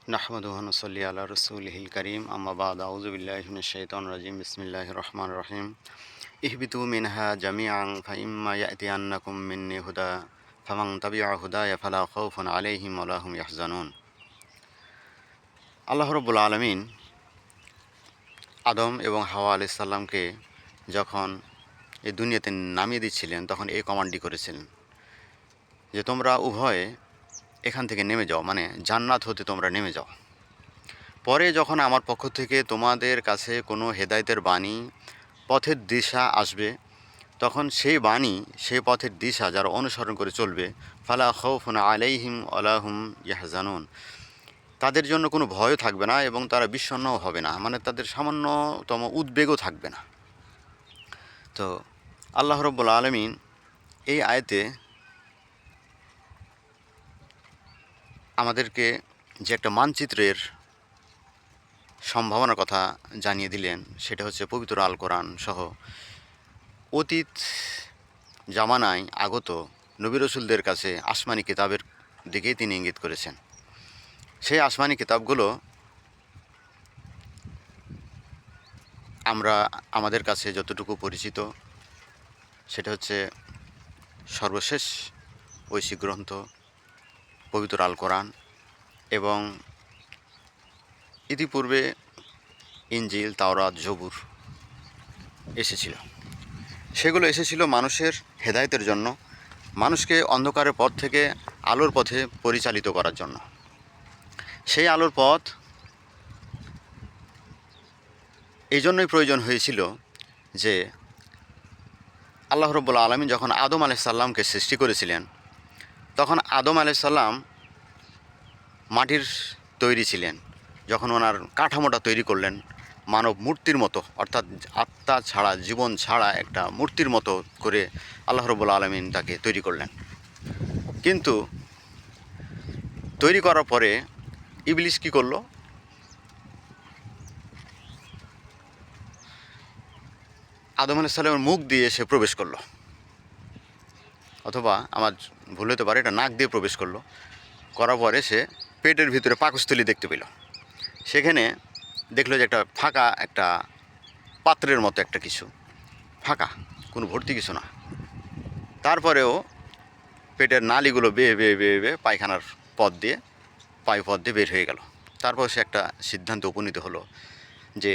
নাহমাদুহু ওয়া নুসাল্লি আলা রাসূলিহিল কারীম আম্মা বা'দ আউযু বিল্লাহি মিনাশ শাইতানির রাজীম বিসমিল্লাহির রহমানির রহিম ইহবিতু মিনহা জামিআন ফাইম্মা ইয়াতিয়ান্নাকুম মিন্নি হুদা ফামান তাবিআ হুদায়া ফালা খাউফুন আলাইহিম ওয়া লা হুম ইয়াহজানুন। আল্লাহ রাব্বুল আলামিন আদম এবং হাওয়া আলাইহিস সালামকে যখন এই দুনিয়াতে নামিয়ে দিচ্ছিলেন তখন এই কমান্ডটি করেছিলেন যে তোমরা উভয়ে এখান থেকে নেমে যাও, মানে জান্নাত হতে তোমরা নেমে যাও। পরে যখন আমার পক্ষ থেকে তোমাদের কাছে কোনো হেদায়েতের বাণী, পথের দিশা আসবে, তখন সেই বাণী, সেই পথের দিশা যারা অনুসরণ করে চলবে, ফালা খাউফুন আলাইহিম ওয়া লা হুম ইয়াহজানুন, তাদের জন্য কোনো ভয়ও থাকবে না এবং তারা বিষণ্ণও হবে না, মানে তাদের সামান্যতম উদ্বেগও থাকবে না। তো আল্লাহ রাব্বুল আলামিন এই আয়াতে আমাদেরকে যে একটা মানচিত্রের সম্ভাবনার কথা জানিয়ে দিলেন, সেটা হচ্ছে পবিত্র আল কোরআন সহ অতীত জামানায় আগত নবী রাসূলদের কাছে আসমানি কিতাবের দিকেই তিনি ইঙ্গিত করেছেন। সেই আসমানি কিতাবগুলো আমরা আমাদের কাছে যতটুকু পরিচিত সেটা হচ্ছে সর্বশেষ ঐশী গ্রন্থ পবিত্র আল কোরআন, এবং ইতিপূর্বে ইনজিল, তাওরাত, জবুর এসেছিল। সেগুলো এসেছিল মানুষের হেদায়েতের জন্য, মানুষকে অন্ধকারের পথ থেকে আলোর পথে পরিচালিত করার জন্য। সেই আলোর পথ এই জন্যই প্রয়োজন হয়েছিল যে আল্লাহ রাব্বুল আলামিন যখন আদম আলাইহিস সালামকে সৃষ্টি করেছিলেন, তখন আদম আলাইহিস সালাম মাটির তৈরি ছিলেন। যখন ওনার কাঠামোটা তৈরি করলেন মানব মূর্তির মতো, অর্থাৎ আত্মা ছাড়া, জীবন ছাড়া একটা মূর্তির মতো করে আল্লাহ রাব্বুল আলামিন তাকে তৈরি করলেন। কিন্তু তৈরি করার পরে ইবলিস কী করলো? আদম আলাইহিস সালামের মুখ দিয়ে সে প্রবেশ করলো, অথবা আমার ভুল হতে পারে, এটা নাক দিয়ে প্রবেশ করলো। করার পরে সে পেটের ভিতরে পাকস্থলী দেখতে পেল। সেখানে দেখলো যে একটা ফাঁকা, একটা পাত্রের মতো একটা কিছু, ফাঁকা, কোনো ভর্তি কিছু না। তারপরেও পেটের নালীগুলো বেয়ে বেয়ে বেয়ে বেয়ে পায়খানার পথ দিয়ে, পায়ু পথ দিয়ে বের হয়ে গেল। তারপর সে একটা সিদ্ধান্তে উপনীত হলো যে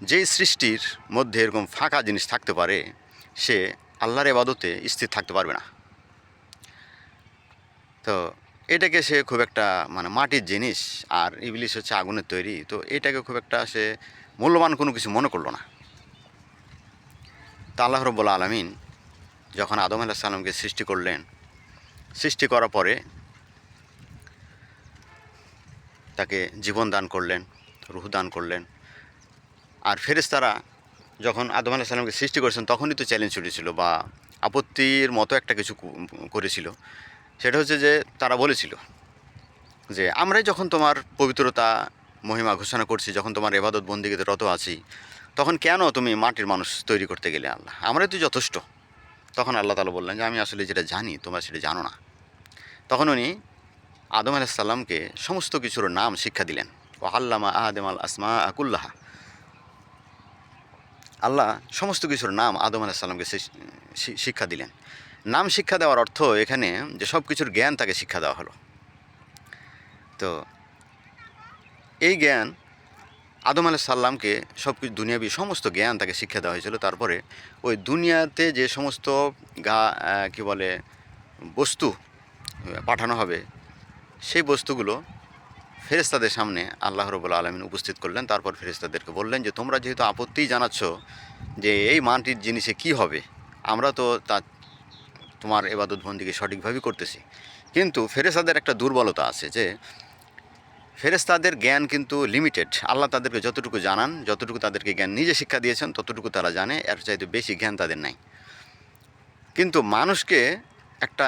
যেই সৃষ্টির মধ্যে এরকম ফাঁকা জিনিস থাকতে পারে, সে আল্লাহর ইবাদতে স্থির থাকতে পারবে না। তো এটাকে সে খুব একটা, মানে মাটির জিনিস আর ইবলিস হচ্ছে আগুনের তৈরি, তো এটাকে খুব একটা সে মূল্যবান কোনো কিছু মনে করলো না। তা আল্লাহ রাব্বুল আলামিন যখন আদম আলাইহিস সালামকে সৃষ্টি করলেন, সৃষ্টি করার পরে তাকে জীবন দান করলেন, রূহ দান করলেন। আর ফেরেশতারা যখন আদম আলাইহিস সালামকে সৃষ্টি করেছেন তখনই তো চ্যালেঞ্জ ছুটেছিল বা আপত্তির মতো একটা কিছু করেছিল। সেটা হচ্ছে যে তারা বলেছিল যে আমরাই যখন তোমার পবিত্রতা, মহিমা ঘোষণা করছি, যখন তোমার ইবাদত বন্দেগীতে রত আছি, তখন কেন তুমি মাটির মানুষ তৈরি করতে গেলে? আল্লাহ, আমরাই তো যথেষ্ট। তখন আল্লাহ তাআলা বললেন যে আমি আসলে যেটা জানি তোমরা সেটা জানো না। তখন উনি আদম আলাইহিস সালামকে সমস্ত কিছুর নাম শিক্ষা দিলেন। ওয়া আল্লামা আদম আল আসমা কুল্লাহা, আল্লাহ সমস্ত কিছুর নাম আদম আলাইহিস সালামকে শিক্ষা দিলেন। নাম শিক্ষা দেওয়ার অর্থ এখানে যে সব কিছুর জ্ঞান তাকে শিক্ষা দেওয়া হলো। তো এই জ্ঞান আদম আলাইহিস সালামকে সব কিছু দুনিয়াবি সমস্ত জ্ঞান তাকে শিক্ষা দেওয়া হয়েছিল। তারপরে ওই দুনিয়াতে যে সমস্ত কী বলে বস্তু পাঠানো হবে, সেই বস্তুগুলো ফেরেশতাদের সামনে আল্লাহ রাব্বুল আলামিন উপস্থিত করলেন। তারপর ফেরেশতাদেরকে বললেন যে তোমরা যেহেতু আপত্তিই জানাচ্ছ যে এই মানটির জিনিসে কী হবে, আমরা তো তা তোমার ইবাদত বন্দেগী সঠিকভাবেই করতেছি। কিন্তু ফেরেশতাদের একটা দুর্বলতা আছে যে ফেরেশতাদের জ্ঞান কিন্তু লিমিটেড। আল্লাহ তাদেরকে যতটুকু জানান, যতটুকু তাদেরকে জ্ঞান নিজে শিক্ষা দিয়েছেন ততটুকু তারা জানে, এর চাইতে বেশি জ্ঞান তাদের নাই। কিন্তু মানুষকে একটা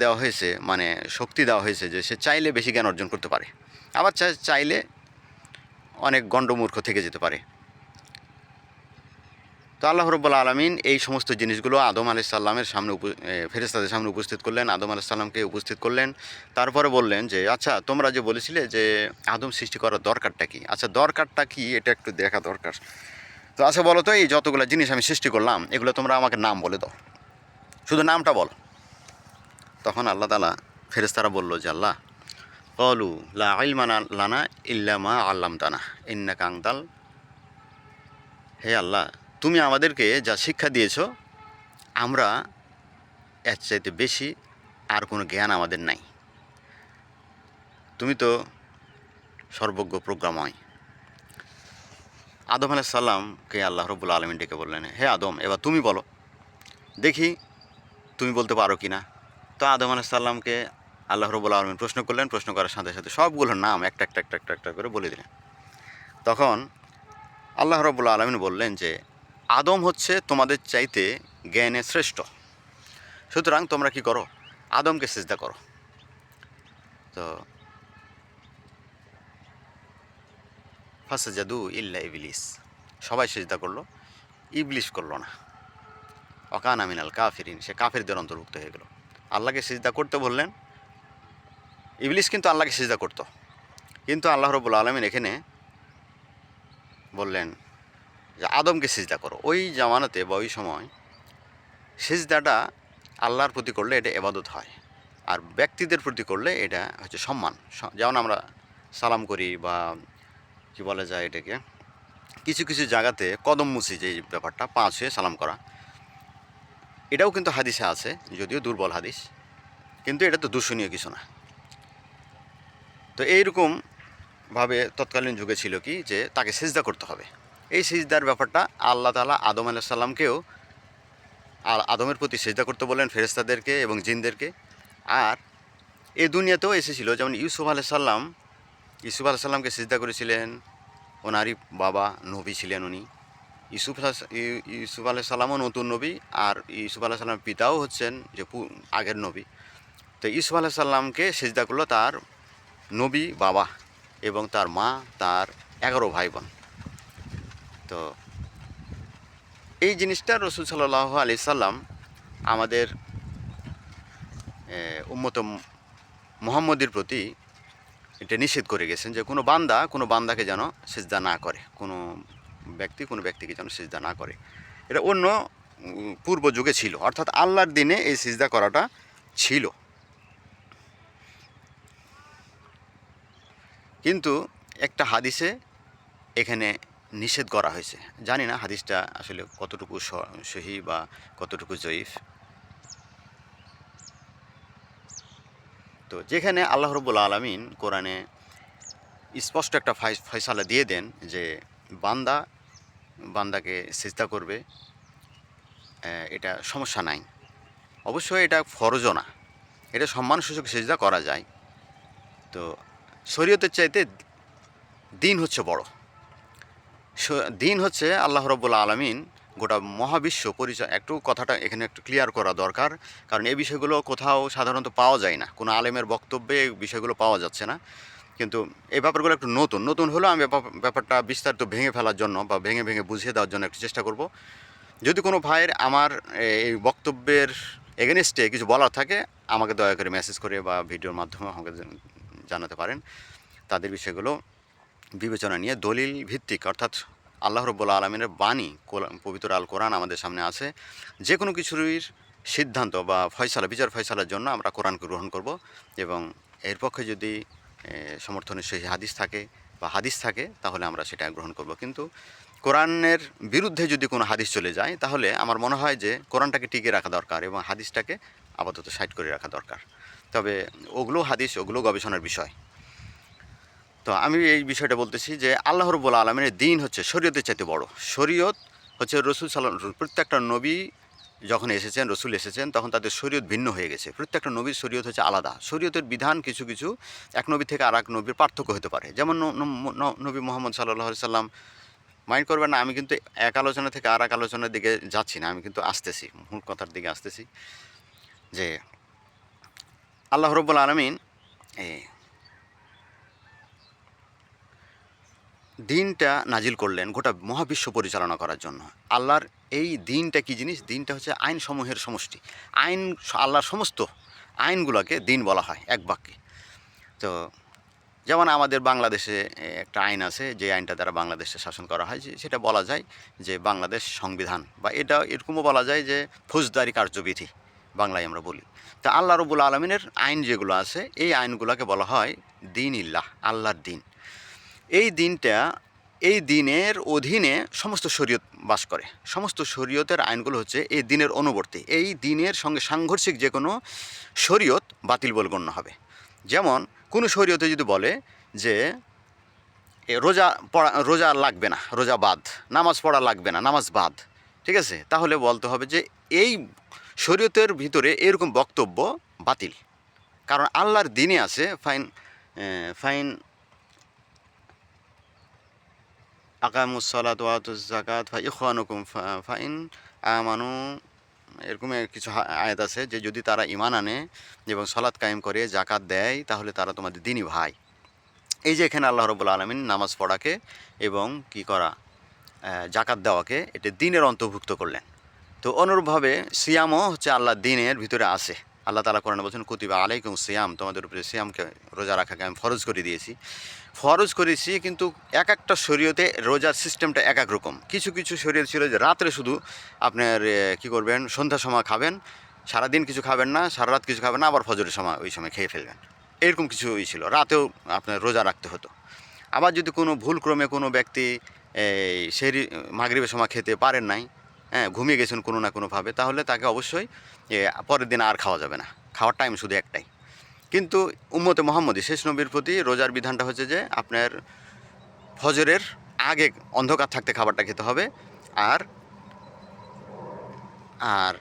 দেওয়া হয়েছে, মানে শক্তি দেওয়া হয়েছে যে সে চাইলে বেশি জ্ঞান অর্জন করতে পারে, আবার চাইলে অনেক গণ্ডমূর্খ থেকে যেতে পারে। তো তো আল্লাহ রাব্বুল আলামিন এই সমস্ত জিনিসগুলো আদম আলাইহিস সালামের সামনে ফেরেশতাদের সামনে উপস্থিত করলেন, আদম আলাইহিস সালামকে উপস্থিত করলেন। তারপরে বললেন যে, আচ্ছা তোমরা যে বলেছিলে যে আদম সৃষ্টি করার দরকারটা কী? আচ্ছা দরকারটা কী এটা একটু দেখা দরকার। তো আচ্ছা বলো তো, এই যতগুলো জিনিস আমি সৃষ্টি করলাম এগুলো তোমরা আমাকে নাম বলে দাও, শুধু নামটা বলো। তখন আল্লাহ তাআলা, ফেরেশতারা বলল যে, আল্লাহ ক্বালু লা ইলমা লানা ইল্লা মা আল্লামতানা ইন্নাকা আনতাল, হে আল্লাহ তুমি আমাদেরকে যা শিক্ষা দিয়েছো আমরা এর চাইতে বেশি আর কোনো জ্ঞান আমাদের নাই, তুমি তো সর্বজ্ঞ প্রজ্ঞাময়। আদম আলাইহিস সালামকে আল্লাহ রাব্বুল আলামিন ডেকে বললেন, হে আদম এবার তুমি বলো দেখি তুমি বলতে পারো কি না। তো আদম আলাইহিস সালামকে আল্লাহ রাব্বুল আলামিন প্রশ্ন করলেন, প্রশ্ন করার সাথে সাথে সবগুলোর নাম একটা একটা একটা একটা একটা করে বলে দিলেন। তখন আল্লাহ রাব্বুল আলামিন বললেন যে, আদম হচ্ছে তোমাদের চাইতে জ্ঞানে শ্রেষ্ঠ, সুতরাং তোমরা কি করো, আদমকে সিজদা করো। তো ফাসাজাদু ইল্লা ইবলিস, সবাই সিজদা করলো, ইবলিস করলো না। অকানা মিনাল কাফিরিন, সে কাফিরদের অন্তর্ভুক্ত হয়ে গেল। আল্লাহকে সিজদা করতে বললেন, ইবলিস কিন্তু আল্লাহকে সিজদা করতো, কিন্তু আল্লাহ রাব্বুল আলামিন এখানে বললেন যে আদমকে সিজদা করো। ওই জামানাতে বা ওই সময় সিজদাটা আল্লাহর প্রতি করলে এটা ইবাদত হয়, আর ব্যক্তিদের প্রতি করলে এটা হচ্ছে সম্মান। যেমন আমরা সালাম করি বা কি বলা যায় এটাকে, কিছু কিছু জায়গাতে কদম মুছি, যে ব্যাপারটা পা ছুঁয়ে সালাম করা, এটাও কিন্তু হাদিসে আছে, যদিও দুর্বল হাদিস, কিন্তু এটা তো দূষণীয় কিছু না। তো এইরকমভাবে তৎকালীন যুগে ছিল কি, যে তাকে সিজদা করতে হবে। এই সিজদার ব্যাপারটা আল্লাহ তাআলা আদম আলাইহিস সালামকেও আর আদমের প্রতি সিজদা করতে বললেন, ফেরেশতাদেরকে এবং জিনদেরকে। আর এই দুনিয়াতেও এসেছিল, যেমন ইউসুফ আলাইহিস সালাম, ইউসুফ আলাইহিস সালামকে সিজদা করেছিলেন, ওনারই বাবা নবী ছিলেন উনি। ইউসুফ আলাইহিস সালামও নতুন নবী, আর ইউসুফ আলাইহিস সালামের পিতাও হচ্ছেন যে আগের নবী। তো ইউসুফ আলাইহিস সালামকে সিজদা করলো তার নবী বাবা এবং তার মা, তার 11 ভাই বোন। তো এই জিনিসটা রাসূল সাল্লাল্লাহু আলাইহি সাল্লাম আমাদের উম্মত মুহাম্মদের প্রতি এটা নিষেধ করে গেছেন, যে কোনো বান্দাকে যেন সিজদা না করে, কোনো ব্যক্তিকে যেন সিজদা না করে। এটা অন্য পূর্ব যুগে ছিল, অর্থাৎ আল্লাহর দিনে এই সিজদা করাটা ছিল। কিন্তু একটা হাদিসে এখানে নিষেধ করা হয়েছে। জানি না হাদিসটা আসলে কতটুকু সহিহ বা কতটুকু জয়ীফ। তো যেখানে আল্লাহ রাব্বুল আলামিন কোরআনে স্পষ্ট একটা ফয়সালা দিয়ে দেন যে বান্দাকে সিজদা করবে, এটা সমস্যা নাই। অবশ্যই এটা ফরজও না, এটা সম্মানসূচক সিজদা করা যায়। তো শরীয়তের চাইতে দিন হচ্ছে বড়। দিন হচ্ছে আল্লাহ রাব্বুল আলামিন গোটা মহাবিশ্ব পরিচয়। একটু কথাটা এখানে একটু ক্লিয়ার করা দরকার, কারণ এই বিষয়গুলো কোথাও সাধারণত পাওয়া যায় না, কোনো আলেমের বক্তব্যে এই বিষয়গুলো পাওয়া যাচ্ছে না। কিন্তু এই ব্যাপারগুলো একটু নতুন হলেও আমি ব্যাপারটা বিস্তারিত ভেঙে ফেলার জন্য বা ভেঙে বুঝিয়ে দেওয়ার জন্য একটু চেষ্টা করব। যদি কোনো ভাইয়ের আমার এই বক্তব্যের এগেনস্টে কিছু বলার থাকে, আমাকে দয়া করে মেসেজ করে বা ভিডিওর মাধ্যমে আমাকে জানাতে পারেন। তাদের বিষয়গুলো বিবেচনা নিয়ে দলিল ভিত্তিক, অর্থাৎ আল্লাহ রাব্বুল আলামিনের বাণী, পবিত্র আল কোরআন আমাদের সামনে আছে। যে কোনো কিছুর সিদ্ধান্ত বা বিচার ফয়সালার জন্য আমরা কোরআনকে গ্রহণ করব, এবং এর পক্ষে যদি সমর্থনের সেই হাদিস থাকে তাহলে আমরা সেটা গ্রহণ করব। কিন্তু কোরআনের বিরুদ্ধে যদি কোনো হাদিস চলে যায়, তাহলে আমার মনে হয় যে কোরআনটাকে টিকিয়ে রাখা দরকার এবং হাদিসটাকে আপাতত সাইড করে রাখা দরকার। তবে ওগুলো গবেষণার বিষয়। তো আমি এই বিষয়টা বলতেছি যে আল্লাহ রাব্বুল আলামিনের দিন হচ্ছে শরীয়তের চাইতে বড়। শরীয়ত হচ্ছে প্রত্যেকটা নবী যখন রসুল এসেছেন, তখন তাদের শরীয়ত ভিন্ন হয়ে গেছে। প্রত্যেকটা নবীর শরীয়ত হচ্ছে আলাদা। শরীয়তের বিধান কিছু কিছু এক নবী থেকে আর এক নবীর পার্থক্য হতে পারে। যেমন নবী মুহাম্মদ সাল্লাল্লাহু আলাইহি সাল্লাম, মাইন্ড করবেন না, আমি কিন্তু এক আলোচনা থেকে আর এক আলোচনার দিকে যাচ্ছি না, আমি কিন্তু আসতেছি, মূল কথার দিকে আসতেছি। যে আল্লাহ রাব্বুল আলামিন দিনটা নাজিল করলেন গোটা মহাবিশ্ব পরিচালনা করার জন্য। আল্লাহর এই দিনটা কী জিনিস? দিনটা হচ্ছে আইনসমূহের সমষ্টি। আইন, আল্লাহর সমস্ত আইনগুলোকে দিন বলা হয় এক বাক্যে। তো যেমন আমাদের বাংলাদেশে একটা আইন আছে, যে আইনটা দ্বারা বাংলাদেশে শাসন করা হয়, সেটা বলা যায় যে বাংলাদেশ সংবিধান, বা এটা এরকমও বলা যায় যে ফৌজদারি কার্যবিধি, বাংলায় আমরা বলি। তা আল্লাহ রব্বুল আলমিনের আইন যেগুলো আছে, এই আইনগুলোকে বলা হয় দিন ইল্লাহ, আল্লাহর দিন। এই দিনটা, এই দিনের অধীনে সমস্ত শরীয়ত বাস করে। সমস্ত শরীয়তের আইনগুলো হচ্ছে এই দিনের অনুবর্তী। এই দিনের সঙ্গে সাংঘর্ষিক যে কোনো শরীয়ত বাতিল বলে গণ্য হবে। যেমন কোনো শরীয়তে যদি বলে যে রোজা লাগবে না, রোজা বাদ, নামাজ পড়া লাগবে না, নামাজ বাদ, ঠিক আছে, তাহলে বলতে হবে যে এই শরীয়তের ভিতরে এরকম বক্তব্য বাতিল। কারণ আল্লাহর দিনে আছে ফাইন আকামুসসালাত ওয়া আতুজ যাকাত ফা ইখওয়ানুকুম ফাইন আমানু, এরকম কিছু আয়াত আছে যে যদি তারা ঈমান আনে এবং সালাত কায়েম করে, যাকাত দেয়, তাহলে তারা তোমাদের দিনই ভাই। এই যে এখানে আল্লাহ রাব্বুল আলামিন নামাজ পড়াকে এবং কি করা, যাকাত দেওয়াকে এটা দিনের অন্তর্ভুক্ত করলেন। তো অনুরূপভাবে সিয়ামও হচ্ছে আল্লাহর দিনের ভিতরে আছে। আল্লাহ তাআলা কোরআনে বলছেন কুতিবা আলাইকুম সিয়াম, তোমাদের উপরে সিয়ামকে, রোজা রাখাকে আমি ফরজ করে দিয়েছি। ফরজ করেছি, কিন্তু এক একটা শরীয়তে রোজার সিস্টেমটা এক এক রকম। কিছু কিছু শরীয়ত ছিল যে রাত্রে শুধু আপনার কী করবেন, সন্ধ্যার সময় খাবেন, সারাদিন কিছু খাবেন না, সারা রাত কিছু খাবেন না, আবার ফজরের সময় ওই সময় খেয়ে ফেলবেন। এরকম কিছু ছিল, রাতেও আপনার রোজা রাখতে হতো। আবার যদি কোনো ভুলক্রমে কোনো ব্যক্তি সেই মাগরিবের সময় খেতে পারেন নাই, হ্যাঁ, ঘুমিয়ে গেছেন কোনো না কোনোভাবে, তাহলে তাকে অবশ্যই পরের দিন আর খাওয়া যাবে না, খাওয়ার টাইম শুধু একটাই। কিন্তু উম্মতে মুহাম্মদী শেষ নবীর প্রতি রোজার বিধানটা হচ্ছে যে আপনার ফজরের আগে অন্ধকার থাকতে খাবারটা খেতে হবে, আর আর